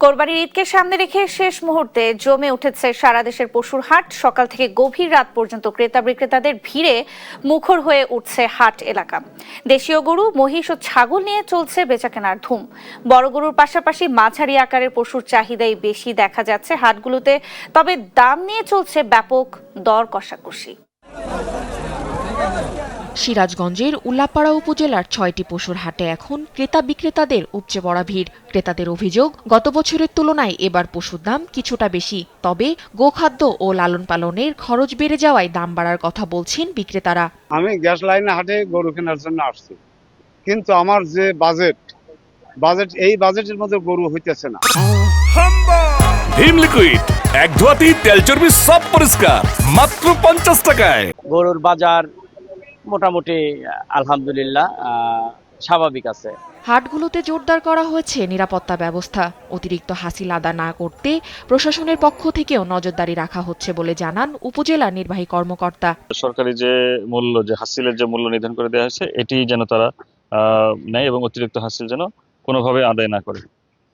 কোরবানির ঈদকে সামনে রেখে শেষ মুহূর্তে জমে উঠেছে সারা দেশের পশুর হাট। সকাল থেকে গভীর রাত পর্যন্ত ক্রেতা বিক্রেতাদের ভিড়ে মুখর হয়ে উঠছে হাট এলাকা। দেশীয় গরু, মহিষ ও ছাগল নিয়ে চলছে বেচাকেনার ধুম। বড় গরুর পাশাপাশি মাঝারি আকারের পশুর চাহিদাই বেশি দেখা যাচ্ছে হাটগুলোতে, তবে দাম নিয়ে চলছে ব্যাপক দর কষাকষি। সিরাজগঞ্জের উল্লাপাড়া উপজেলার ৬টি পশুর হাটে এখন ক্রেতা বিক্রেতাদের উপচে পড়া ভিড়। ক্রেতাদের অভিযোগ, গত বছরের তুলনায় এবার পশুর দাম কিছুটা বেশি। তবে গোখাদ্য ও লালন পালনের খরচ বেড়ে যাওয়ায় দাম বাড়ার কথা বলছেন বিক্রেতারা। আমি গ্যাস লাইনে হাটে গরু কেনার জন্য আসছি, কিন্তু আমার যে বাজেট এই বাজেটের মধ্যে গরু হইতেছে না। ভীম লিকুইড এক ধোয়াতেই তেল চর্বি সব পরিষ্কার, মাত্র 50 টাকায়। গরুর বাজার মোটামুটি আলহামদুলিল্লাহ স্বাভাবিক আছে। হাটগুলোতে জোরদার করা হয়েছে নিরাপত্তা ব্যবস্থা। অতিরিক্ত হাসিল আদা না করতে প্রশাসনের পক্ষ থেকেও নজরদারি রাখা হচ্ছে বলে জানান উপজেলা নির্বাহী কর্মকর্তা। সরকারি যে মূল্য, যে হাসিলের যে মূল্য নির্ধারণ করে দেওয়া হয়েছে, এটি যেন তারা নেয় এবং অতিরিক্ত হাসিল যেন কোনোভাবে আদায় না করে।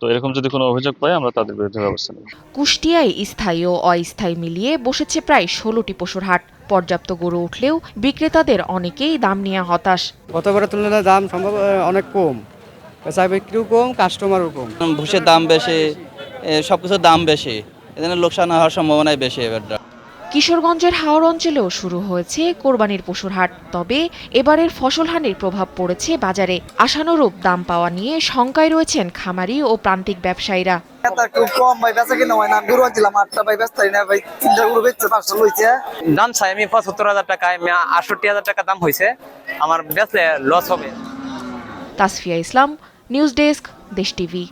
তো এরকম যদি কোনো অভিযোগ পাই আমরা তাদের বিরুদ্ধে ব্যবস্থা নেব। কুষ্টিয়ায় স্থায়ী ও অস্থায়ী মিলিয়ে বসেছে প্রায় 16টি পশুর হাট। পর্যাপ্ত গরু উঠলেও বিক্রেতাদের অনেকেই দাম নিয়ে হতাশ। গতবারের তুলনায় দাম সম্ভব অনেক কম, বেচা বিক্রিও কম, কাস্টমারও কম। ভুষের দাম বেশি, সবকিছুর দাম বেশি, এজন্য লোকসান হওয়ার সম্ভাবনাই বেশি এবারটা। কিশোরগঞ্জের হাওর অঞ্চলেও শুরু হয়েছে কোরবানির পশুর হাট। তবে এবারের ফসলহানির প্রভাব পড়েছে বাজারে। আশানুরূপ দাম পাওয়া নিয়ে শঙ্কায় রয়েছেন খামারি ও প্রান্তিক ব্যবসায়ীরা। দাম চাই আমি ৭৫,০০০ টাকা, ৬৮,০০০ টাকা দাম হয়েছে, আমার বেচলে লস হবে। তাসফিয়া ইসলাম, নিউজ ডেস্ক, দেশ টিভি।